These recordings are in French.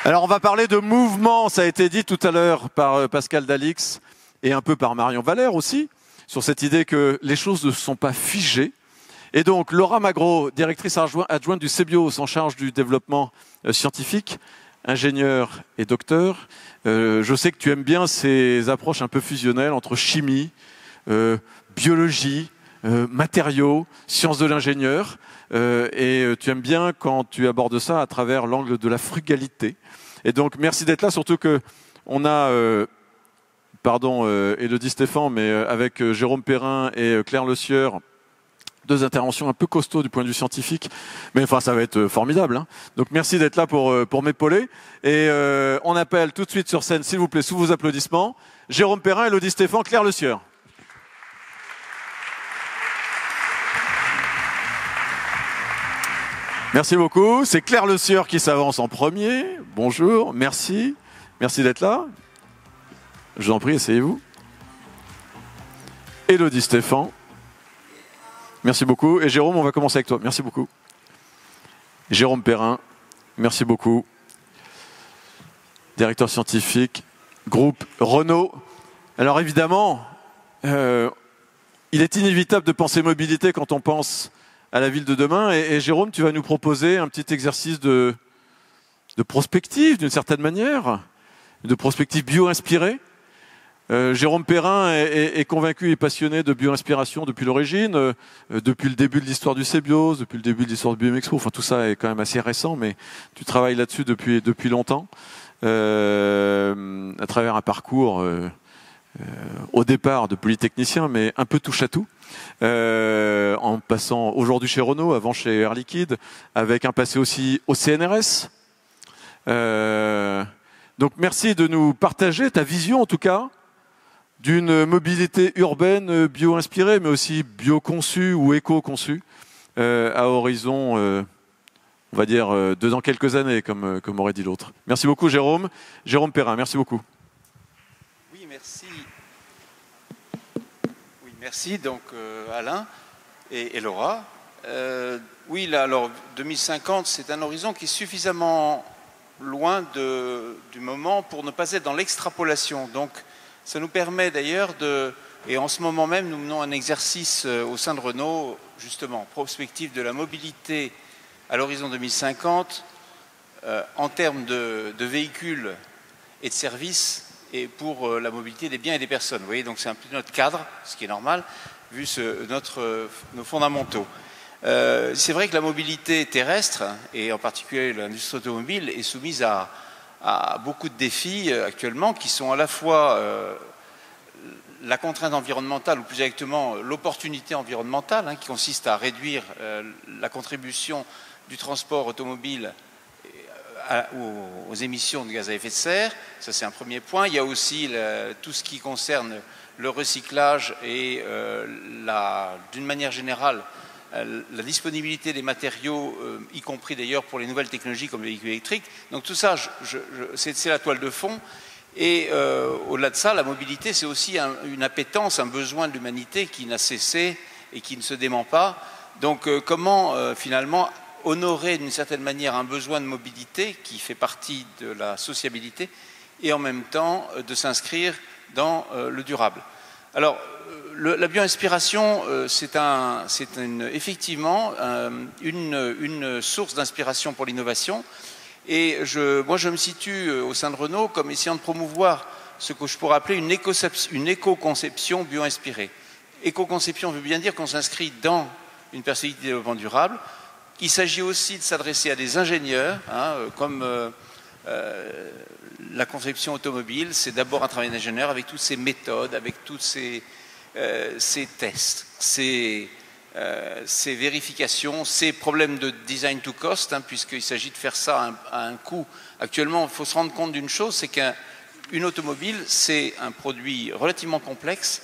Alors on va parler de mouvement, ça a été dit tout à l'heure par Pascal Dalix et un peu par Marion Valère aussi, sur cette idée que les choses ne sont pas figées. Et donc Laura Magro, directrice adjointe du CEBIOS en charge du développement scientifique, ingénieure et docteur. Je sais que tu aimes bien ces approches un peu fusionnelles entre chimie, biologie, matériaux, sciences de l'ingénieur. Et tu aimes bien quand tu abordes ça à travers l'angle de la frugalité. Et donc merci d'être là, surtout que on a, Élodie Stéphan, mais avec Jérôme Perrin et Claire Le Sieur, deux interventions un peu costauds du point de vue scientifique, mais enfin ça va être formidable. Hein. Donc merci d'être là pour m'épauler. Et on appelle tout de suite sur scène, s'il vous plaît, sous vos applaudissements, Jérôme Perrin, Élodie Stéphan, Claire Le Sieur. Merci beaucoup. C'est Claire Le Sieur qui s'avance en premier. Bonjour, merci. Merci d'être là. Je vous en prie, asseyez-vous. Élodie Stéphan. Merci beaucoup. Et Jérôme, on va commencer avec toi. Merci beaucoup. Jérôme Perrin, merci beaucoup. Directeur scientifique, groupe Renault. Alors évidemment, il est inévitable de penser mobilité quand on pense à la ville de demain. Et Jérôme, tu vas nous proposer un petit exercice de prospective, d'une certaine manière, de prospective bio-inspirée. Jérôme Perrin est convaincu et passionné de bio-inspiration depuis l'origine, depuis le début de l'histoire du CEBIOS, depuis le début de l'histoire du Biomexpo. Enfin, tout ça est quand même assez récent, mais tu travailles là-dessus depuis longtemps, à travers un parcours au départ de polytechnicien, mais un peu touche à tout. En passant aujourd'hui chez Renault, avant chez Air Liquide, avec un passé aussi au CNRS. Donc merci de nous partager ta vision en tout cas d'une mobilité urbaine bio-inspirée, mais aussi bio-conçue ou éco-conçue, à horizon, on va dire, de dans quelques années, comme aurait dit l'autre. Merci beaucoup Jérôme. Jérôme Perrin, merci beaucoup. Oui, merci. Oui, merci donc Alain et Laura. Oui, là, alors 2050, c'est un horizon qui est suffisamment loin du moment pour ne pas être dans l'extrapolation. Donc, ça nous permet d'ailleurs et en ce moment même, nous menons un exercice au sein de Renault, justement, prospective de la mobilité à l'horizon 2050, en termes de véhicules et de services, et pour la mobilité des biens et des personnes. Vous voyez, donc c'est un peu notre cadre, ce qui est normal, vu nos fondamentaux. C'est vrai que la mobilité terrestre, et en particulier l'industrie automobile, est soumise à beaucoup de défis actuellement, qui sont à la fois la contrainte environnementale, ou plus exactement l'opportunité environnementale, qui consiste à réduire la contribution du transport automobile aux émissions de gaz à effet de serre. Ça, c'est un premier point. Il y a aussi tout ce qui concerne le recyclage et, d'une manière générale, la disponibilité des matériaux, y compris d'ailleurs pour les nouvelles technologies comme les véhicules électriques. Donc tout ça, c'est la toile de fond. Et au-delà de ça, la mobilité, c'est aussi une appétence, un besoin de l'humanité qui n'a cessé et qui ne se dément pas. Donc comment finalement honorer d'une certaine manière un besoin de mobilité qui fait partie de la sociabilité et en même temps de s'inscrire dans le durable. Alors, la bio-inspiration, c'est effectivement une source d'inspiration pour l'innovation. Et moi, je me situe au sein de Renault comme essayant de promouvoir ce que je pourrais appeler une éco-conception bio-inspirée. Éco-conception veut bien dire qu'on s'inscrit dans une perspective de développement durable. Il s'agit aussi de s'adresser à des ingénieurs, comme la conception automobile, c'est d'abord un travail d'ingénieur avec toutes ces méthodes, avec tous ces tests, ces vérifications, ces problèmes de design to cost, puisqu'il s'agit de faire ça à un coût. Actuellement, il faut se rendre compte d'une chose, c'est qu'une automobile, c'est un produit relativement complexe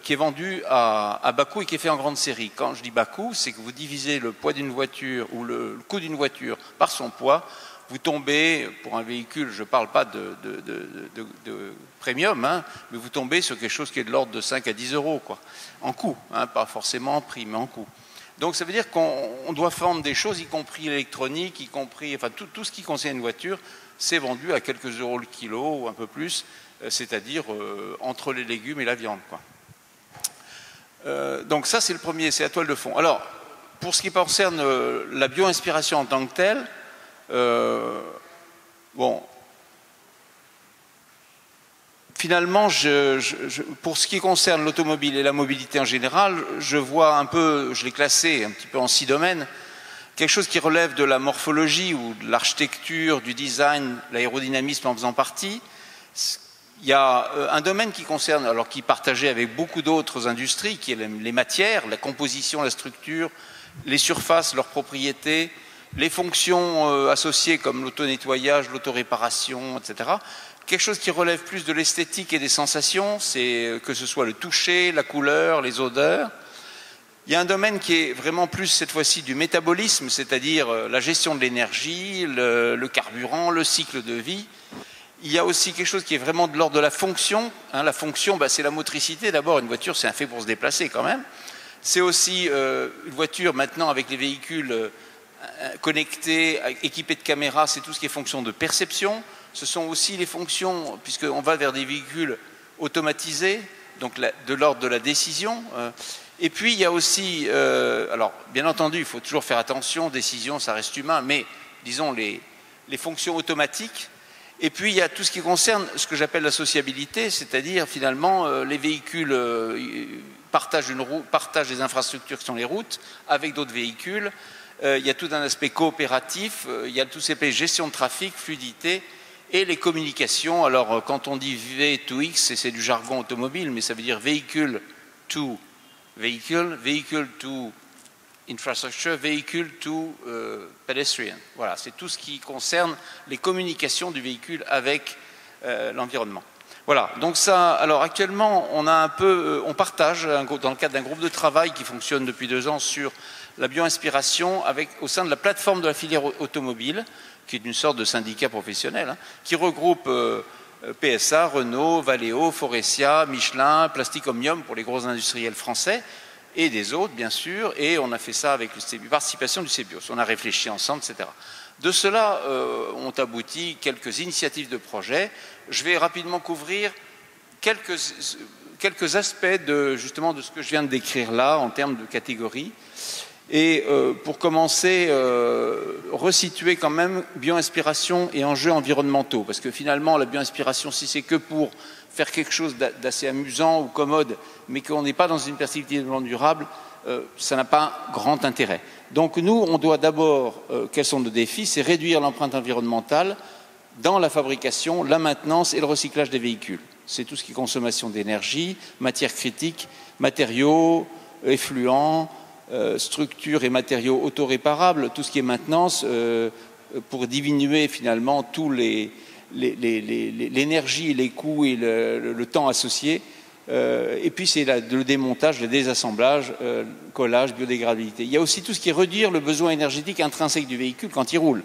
qui est vendu à bas coût et qui est fait en grande série. Quand je dis bas coût, c'est que vous divisez le poids d'une voiture ou le coût d'une voiture par son poids, vous tombez, pour un véhicule, je ne parle pas de premium, mais vous tombez sur quelque chose qui est de l'ordre de 5 à 10 euros, quoi, en coût, pas forcément en prix, mais en coût. Donc ça veut dire qu'on doit vendre des choses, y compris l'électronique, y compris, enfin tout ce qui concerne une voiture, c'est vendu à quelques euros le kilo ou un peu plus, c'est-à-dire entre les légumes et la viande, quoi. Donc ça c'est le premier, c'est la toile de fond. Alors pour ce qui concerne la bio-inspiration en tant que telle, bon, finalement, pour ce qui concerne l'automobile et la mobilité en général, je vois un peu, je l'ai classé un petit peu en 6 domaines, quelque chose qui relève de la morphologie ou de l'architecture, du design, l'aérodynamisme en faisant partie. Il y a un domaine qui concerne, alors qui est partagé avec beaucoup d'autres industries, qui est les matières, la composition, la structure, les surfaces, leurs propriétés, les fonctions associées comme l'auto-nettoyage, l'auto-réparation, etc. Quelque chose qui relève plus de l'esthétique et des sensations, c'est que ce soit le toucher, la couleur, les odeurs. Il y a un domaine qui est vraiment plus cette fois-ci du métabolisme, c'est-à-dire la gestion de l'énergie, le carburant, le cycle de vie. Il y a aussi quelque chose qui est vraiment de l'ordre de la fonction. La fonction, c'est la motricité. D'abord, une voiture, c'est un fait pour se déplacer quand même. C'est aussi une voiture maintenant avec les véhicules connectés, équipés de caméras, c'est tout ce qui est fonction de perception. Ce sont aussi les fonctions, puisqu'on va vers des véhicules automatisés, donc de l'ordre de la décision. Et puis il y a aussi, alors bien entendu, il faut toujours faire attention, décision, ça reste humain, mais disons les fonctions automatiques. Et puis il y a tout ce qui concerne ce que j'appelle la sociabilité, c'est-à-dire finalement les véhicules partagent des infrastructures qui sont les routes avec d'autres véhicules. Il y a tout un aspect coopératif, il y a tous ces aspects gestion de trafic, fluidité et les communications. Alors quand on dit V2X, c'est du jargon automobile, mais ça veut dire véhicule to véhicule, véhicule to infrastructure, véhicule to pedestrian. Voilà, c'est tout ce qui concerne les communications du véhicule avec l'environnement. Voilà, donc ça, alors actuellement, on partage dans le cadre d'un groupe de travail qui fonctionne depuis 2 ans sur la bio-inspiration au sein de la plateforme de la filière automobile, qui est une sorte de syndicat professionnel, qui regroupe PSA, Renault, Valeo, Faurecia, Michelin, Plastic Omnium pour les gros industriels français, et des autres, bien sûr, et on a fait ça avec la participation du CBIOS. On a réfléchi ensemble, etc. De cela ont abouti quelques initiatives de projets. Je vais rapidement couvrir quelques aspects justement de ce que je viens de décrire là, en termes de catégories. Et pour commencer, resituer quand même bio-inspiration et enjeux environnementaux. Parce que finalement, la bio-inspiration, si c'est que pour faire quelque chose d'assez amusant ou commode, mais qu'on n'est pas dans une perspective de développement durable, ça n'a pas grand intérêt. Donc nous, on doit d'abord, quels sont nos défis? C'est réduire l'empreinte environnementale dans la fabrication, la maintenance et le recyclage des véhicules. C'est tout ce qui est consommation d'énergie, matières critiques, matériaux, effluents, structures et matériaux autoréparables, tout ce qui est maintenance, pour diminuer finalement tous l'énergie, les coûts et le temps associés. Et puis c'est le démontage, le désassemblage, collage, biodégradabilité. Il y a aussi tout ce qui est réduire le besoin énergétique intrinsèque du véhicule quand il roule.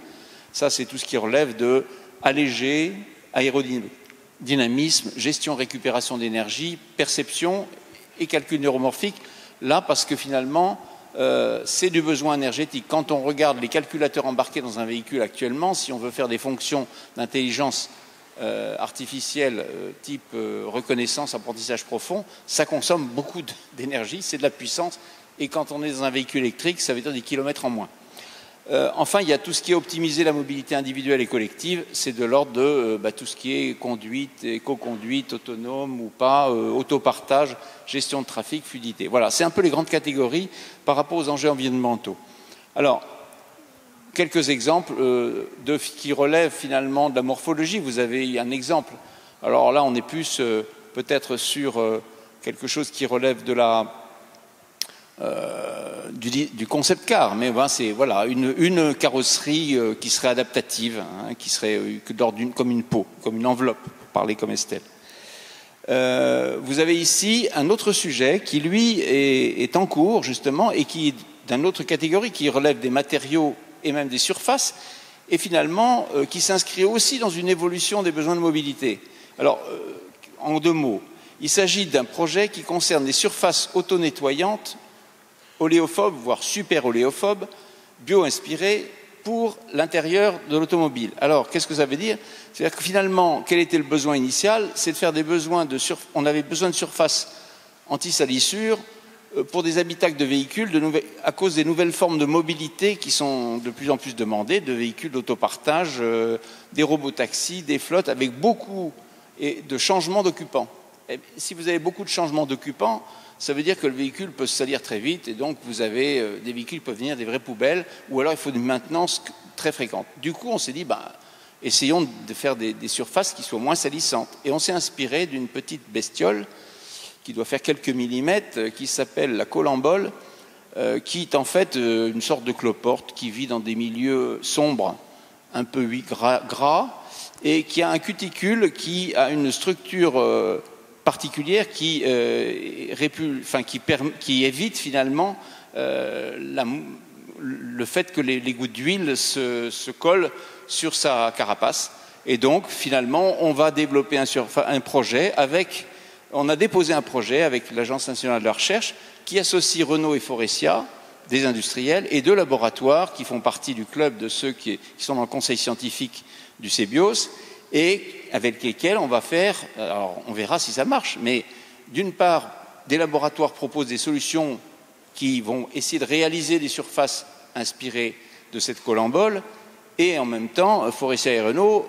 Ça, c'est tout ce qui relève de alléger, aérodynamisme, gestion, récupération d'énergie, perception et calcul neuromorphique. Là, parce que finalement, c'est du besoin énergétique. Quand on regarde les calculateurs embarqués dans un véhicule actuellement, si on veut faire des fonctions d'intelligence artificielle type reconnaissance, apprentissage profond, ça consomme beaucoup d'énergie, c'est de la puissance. Et quand on est dans un véhicule électrique, ça veut dire des kilomètres en moins. Enfin, il y a tout ce qui est optimiser la mobilité individuelle et collective, c'est de l'ordre de tout ce qui est conduite, éco-conduite, autonome ou pas, autopartage, gestion de trafic, fluidité. Voilà, c'est un peu les grandes catégories par rapport aux enjeux environnementaux. Alors, quelques exemples qui relèvent finalement de la morphologie. Vous avez un exemple. Alors là, on est plus peut-être sur quelque chose qui relève de du concept car, mais c'est voilà une carrosserie qui serait adaptative, qui serait comme une peau, comme une enveloppe, pour parler comme Estelle. Vous avez ici un autre sujet qui lui est en cours justement et qui est d'une autre catégorie, qui relève des matériaux et même des surfaces, et finalement qui s'inscrit aussi dans une évolution des besoins de mobilité. Alors, en 2 mots, il s'agit d'un projet qui concerne les surfaces auto-nettoyantes oléophobe, voire super oléophobe, bio-inspiré pour l'intérieur de l'automobile. Alors, qu'est-ce que ça veut dire? C'est-à-dire que finalement, quel était le besoin initial? C'est de faire des besoins on avait besoin de surface anti-salissure pour des habitacles de véhicules à cause des nouvelles formes de mobilité qui sont de plus en plus demandées, de véhicules d'autopartage, des robotaxis, des flottes, avec beaucoup de changements d'occupants. Si vous avez beaucoup de changements d'occupants, ça veut dire que le véhicule peut se salir très vite et donc vous avez des véhicules qui peuvent devenir des vraies poubelles ou alors il faut une maintenance très fréquente. Du coup, on s'est dit, essayons de faire des surfaces qui soient moins salissantes. Et on s'est inspiré d'une petite bestiole qui doit faire quelques millimètres, qui s'appelle la colambole, qui est en fait une sorte de cloporte qui vit dans des milieux sombres, un peu gras, et qui a un cuticule qui a une structure particulière qui évite finalement le fait que les gouttes d'huile se collent sur sa carapace. Et donc, finalement, on va développer un projet on a déposé un projet avec l'Agence nationale de la recherche qui associe Renault et Faurecia, des industriels, et 2 laboratoires qui font partie du club de ceux qui sont dans le conseil scientifique du CEBIOS, et avec lesquels on va faire, alors on verra si ça marche, mais d'une part, des laboratoires proposent des solutions qui vont essayer de réaliser des surfaces inspirées de cette colambole, et en même temps, Faurecia et Renault,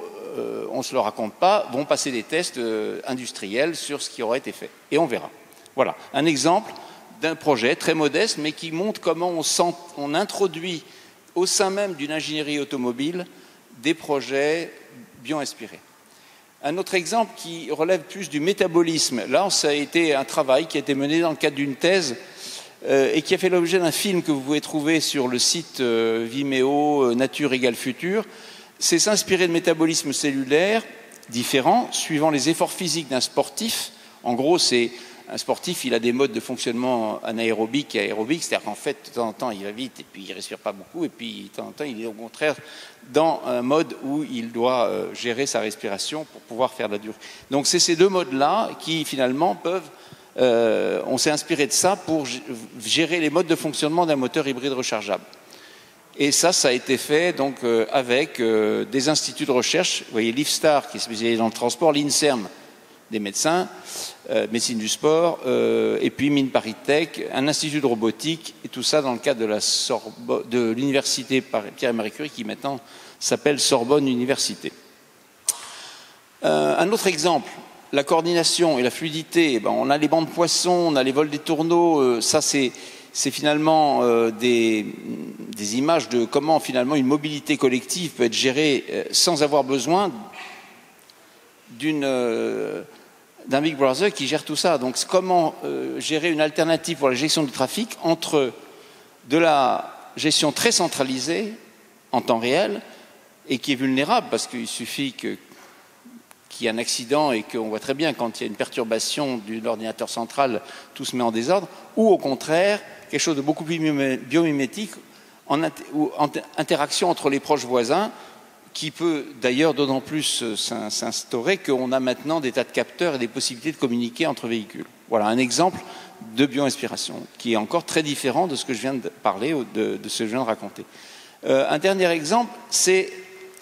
on ne se le raconte pas, vont passer des tests industriels sur ce qui aura été fait. Et on verra. Voilà, un exemple d'un projet très modeste, mais qui montre comment on introduit au sein même d'une ingénierie automobile des projets bio-inspirés. Un autre exemple qui relève plus du métabolisme, là, ça a été un travail qui a été mené dans le cadre d'une thèse et qui a fait l'objet d'un film que vous pouvez trouver sur le site Vimeo Nature égale futur. C'est s'inspirer de métabolisme cellulaire différents suivant les efforts physiques d'un sportif. En gros, un sportif, il a des modes de fonctionnement anaérobique et aérobique, c'est-à-dire qu'en fait, de temps en temps, il va vite et puis il ne respire pas beaucoup, et puis de temps en temps, il est au contraire dans un mode où il doit gérer sa respiration pour pouvoir faire de la durée. Donc, c'est ces 2 modes-là qui, finalement, peuvent... on s'est inspiré de ça pour gérer les modes de fonctionnement d'un moteur hybride rechargeable. Et ça a été fait donc avec des instituts de recherche. Vous voyez, l'IFSTAR qui est spécialisé dans le transport, l'INSERM des médecins, médecine du sport, et puis MinParisTech, un institut de robotique, et tout ça dans le cadre de l'université Pierre et Marie Curie qui maintenant s'appelle Sorbonne Université. Un autre exemple, la coordination et la fluidité. On a les bancs de poissons, on a les vols des tourneaux, ça c'est finalement des images de comment finalement une mobilité collective peut être gérée sans avoir besoin d'un Big Brother qui gère tout ça. Donc comment gérer une alternative pour la gestion du trafic entre de la gestion très centralisée en temps réel et qui est vulnérable parce qu'il suffit qu'il y ait un accident et qu'on voit très bien quand il y a une perturbation de l'ordinateur central, tout se met en désordre, ou au contraire quelque chose de beaucoup plus biomimétique en interaction entre les proches voisins qui peut d'ailleurs d'autant plus s'instaurer qu'on a maintenant des tas de capteurs et des possibilités de communiquer entre véhicules. Voilà un exemple de bio-inspiration qui est encore très différent de ce que je viens de parler, de ce que je viens de raconter. Un dernier exemple, c'est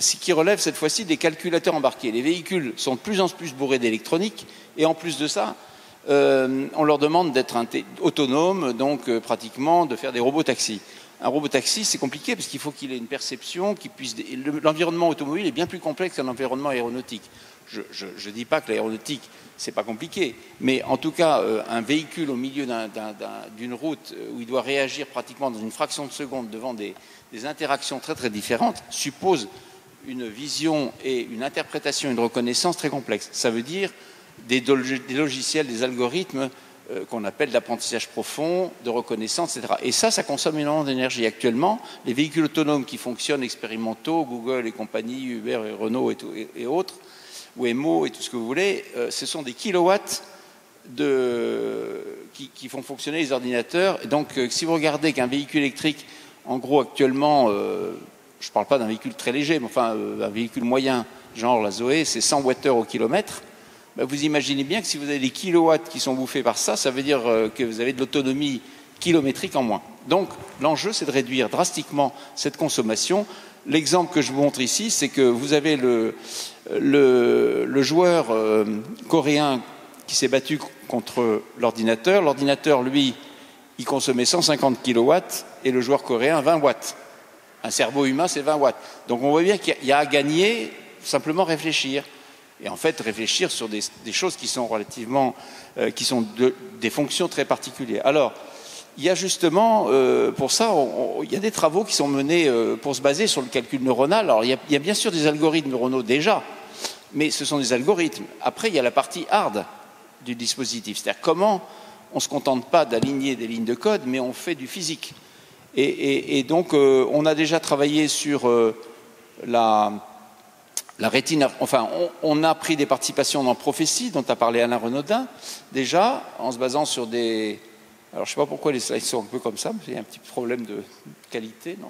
ce qui relève cette fois-ci des calculateurs embarqués. Les véhicules sont de plus en plus bourrés d'électronique et en plus de ça, on leur demande d'être autonomes, donc pratiquement de faire des robotaxis. Un robotaxi, c'est compliqué parce qu'il faut qu'il ait une perception, qu'il puisse... L'environnement automobile est bien plus complexe qu'un environnement aéronautique. Je ne dis pas que l'aéronautique, c'est pas compliqué, mais en tout cas, un véhicule au milieu d'une route où il doit réagir pratiquement dans une fraction de seconde devant des interactions très très différentes suppose une vision et une interprétation, une reconnaissance très complexes. Ça veut dire des logiciels, des algorithmes qu'on appelle d'apprentissage profond, de reconnaissance, etc. Et ça consomme énormément d'énergie. Actuellement, les véhicules autonomes qui fonctionnent, expérimentaux, Google et compagnie, Uber et Renault et autres, Waymo et tout ce que vous voulez, ce sont des kilowatts qui font fonctionner les ordinateurs. Et donc, si vous regardez qu'un véhicule électrique, en gros, actuellement, je ne parle pas d'un véhicule très léger, mais enfin, un véhicule moyen, genre la Zoé, c'est 100 Wh au kilomètre. Vous imaginez bien que si vous avez des kilowatts qui sont bouffés par ça, ça veut dire que vous avez de l'autonomie kilométrique en moins. Donc l'enjeu, c'est de réduire drastiquement cette consommation. L'exemple que je vous montre ici, c'est que vous avez le joueur coréen qui s'est battu contre l'ordinateur. L'ordinateur, lui, il consommait 150 kilowatts et le joueur coréen 20 watts. Un cerveau humain, c'est 20 watts. Donc on voit bien qu'il y a à gagner, simplement réfléchir. Et en fait, réfléchir sur des choses qui sont relativement, des fonctions très particulières. Alors, il y a justement, pour ça, il y a des travaux qui sont menés pour se baser sur le calcul neuronal. Alors, il y a bien sûr des algorithmes neuronaux déjà, mais ce sont des algorithmes. Après, il y a la partie hard du dispositif, c'est-à-dire comment on ne se contente pas d'aligner des lignes de code, mais on fait du physique. Et donc, on a déjà travaillé sur la rétine. Enfin, on a pris des participations dans Prophétie, dont a parlé Alain Renaudin, déjà, en se basant sur des... Alors, je ne sais pas pourquoi les slides sont un peu comme ça, mais il y a un petit problème de qualité, non ?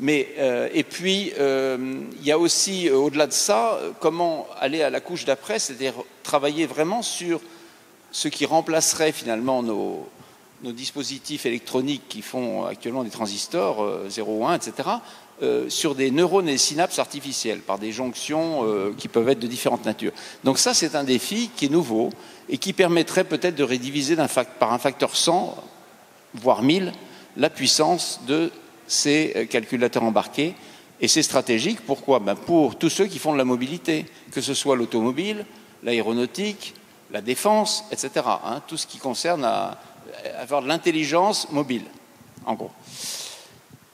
Et puis, il y a aussi, au-delà de ça, comment aller à la couche d'après, c'est-à-dire travailler vraiment sur ce qui remplacerait finalement nos dispositifs électroniques qui font actuellement des transistors 0 ou 1, etc., sur des neurones et des synapses artificielles, par des jonctions qui peuvent être de différentes natures. Donc ça, c'est un défi qui est nouveau et qui permettrait peut-être de rédiviser par un facteur 100, voire 1000, la puissance de ces calculateurs embarqués. Et c'est stratégique, pourquoi ? Pour tous ceux qui font de la mobilité, que ce soit l'automobile, l'aéronautique, la défense, etc. Tout ce qui concerne à avoir de l'intelligence mobile, en gros.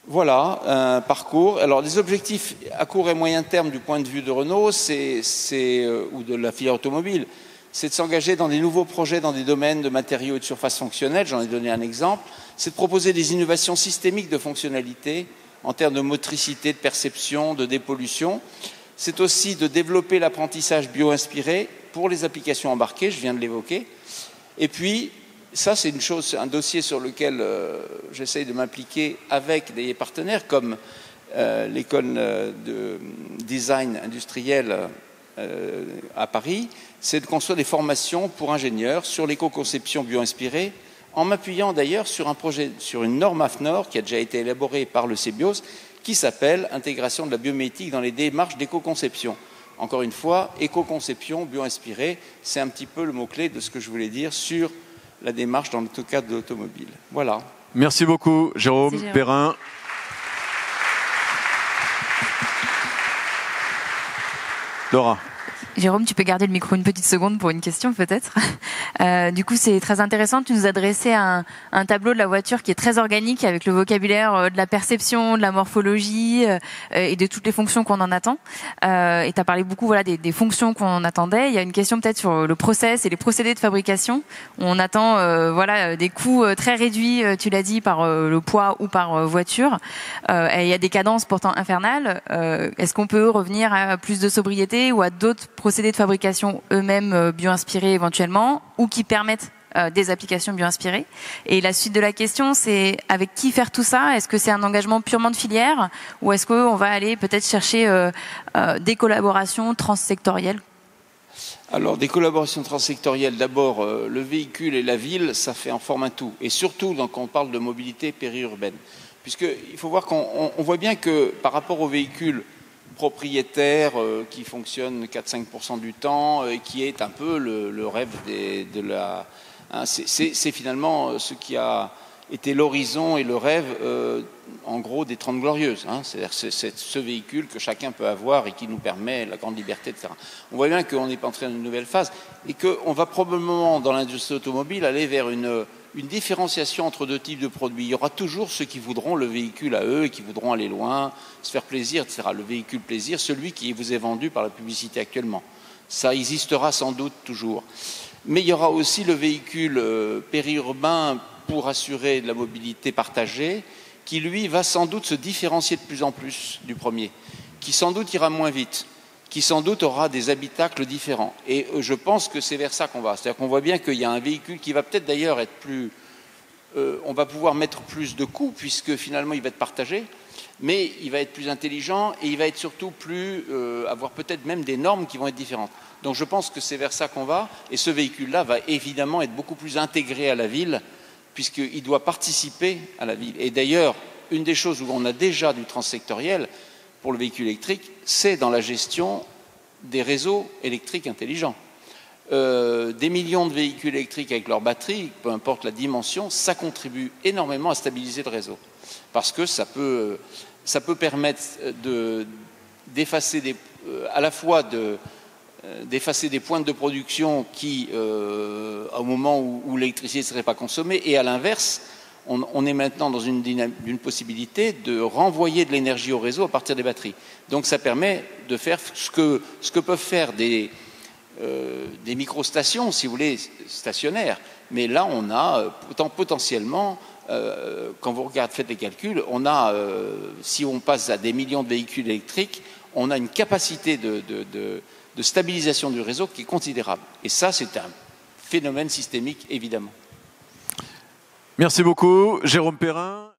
Voilà un parcours. Alors, les objectifs à court et moyen terme du point de vue de Renault, ou de la filière automobile, c'est de s'engager dans des nouveaux projets dans des domaines de matériaux et de surface fonctionnelle. J'en ai donné un exemple. C'est de proposer des innovations systémiques de fonctionnalité en termes de motricité, de perception, de dépollution. C'est aussi de développer l'apprentissage bio-inspiré pour les applications embarquées, je viens de l'évoquer. Et puis, ça, c'est un dossier sur lequel j'essaye de m'impliquer avec des partenaires comme l'école de design industriel à Paris, c'est de construire des formations pour ingénieurs sur l'éco-conception bio-inspirée, en m'appuyant d'ailleurs sur un projet, sur une norme AFNOR qui a déjà été élaborée par le CBIOS, qui s'appelle « Intégration de la biométhique dans les démarches d'éco-conception ». Encore une fois, éco-conception, bio-inspirée, c'est un petit peu le mot-clé de ce que je voulais dire sur la démarche dans le cadre de l'automobile. Voilà. Merci beaucoup, Jérôme Perrin. Laura. Jérôme, tu peux garder le micro une petite seconde pour une question peut-être. Du coup, c'est très intéressant. Tu nous as dressé un tableau de la voiture qui est très organique avec le vocabulaire de la perception, de la morphologie et de toutes les fonctions qu'on en attend. Et tu as parlé beaucoup des fonctions qu'on attendait. Il y a une question peut-être sur le process et les procédés de fabrication. On attend des coûts très réduits, tu l'as dit, par le poids ou par voiture. Et il y a des cadences pourtant infernales. Est-ce qu'on peut revenir à plus de sobriété ou à d'autres procédés de fabrication eux-mêmes bio-inspirés éventuellement ou qui permettent des applications bio-inspirées. Et la suite de la question, c'est avec qui faire tout ça ? Est-ce que c'est un engagement purement de filière ou est-ce qu'on va aller peut-être chercher des collaborations transsectorielles ? Alors, des collaborations transsectorielles, d'abord, le véhicule et la ville, ça fait en forme un tout. Et surtout, quand on parle de mobilité périurbaine. Puisqu'il faut voir qu'on voit bien que par rapport aux véhicules propriétaire qui fonctionne 4-5% du temps et qui est un peu le rêve de la... c'est finalement ce qui a été l'horizon et le rêve en gros des 30 Glorieuses. C'est-à-dire c'est ce véhicule que chacun peut avoir et qui nous permet la grande liberté, etc. On voit bien qu'on est entré dans une nouvelle phase et qu'on va probablement dans l'industrie automobile aller vers une différenciation entre deux types de produits. Il y aura toujours ceux qui voudront le véhicule à eux et qui voudront aller loin, se faire plaisir, etc. Le véhicule plaisir, celui qui vous est vendu par la publicité actuellement. Ça existera sans doute toujours. Mais il y aura aussi le véhicule périurbain pour assurer de la mobilité partagée, qui lui va sans doute se différencier de plus en plus du premier, qui sans doute ira moins vite, qui sans doute aura des habitacles différents. Et je pense que c'est vers ça qu'on va. C'est-à-dire qu'on voit bien qu'il y a un véhicule qui va peut-être d'ailleurs être plus... on va pouvoir mettre plus de coûts puisque finalement il va être partagé, mais il va être plus intelligent et il va être surtout avoir peut-être même des normes qui vont être différentes. Donc je pense que c'est vers ça qu'on va et ce véhicule-là va évidemment être beaucoup plus intégré à la ville puisqu'il doit participer à la ville. Et d'ailleurs, une des choses où on a déjà du transsectoriel pour le véhicule électrique, c'est dans la gestion des réseaux électriques intelligents. Des millions de véhicules électriques avec leurs batteries, peu importe la dimension, ça contribue énormément à stabiliser le réseau. Parce que ça peut permettre d'effacer à la fois d'effacer des pointes de production qui, au moment où l'électricité ne serait pas consommée, et à l'inverse, on est maintenant dans une possibilité de renvoyer de l'énergie au réseau à partir des batteries. Donc ça permet de faire ce que peuvent faire des microstations, si vous voulez, stationnaires. Mais là, on a potentiellement, quand vous faites les calculs, on a, si on passe à des millions de véhicules électriques, on a une capacité de stabilisation du réseau qui est considérable. Et ça, c'est un phénomène systémique, évidemment. Merci beaucoup, Jérôme Perrin.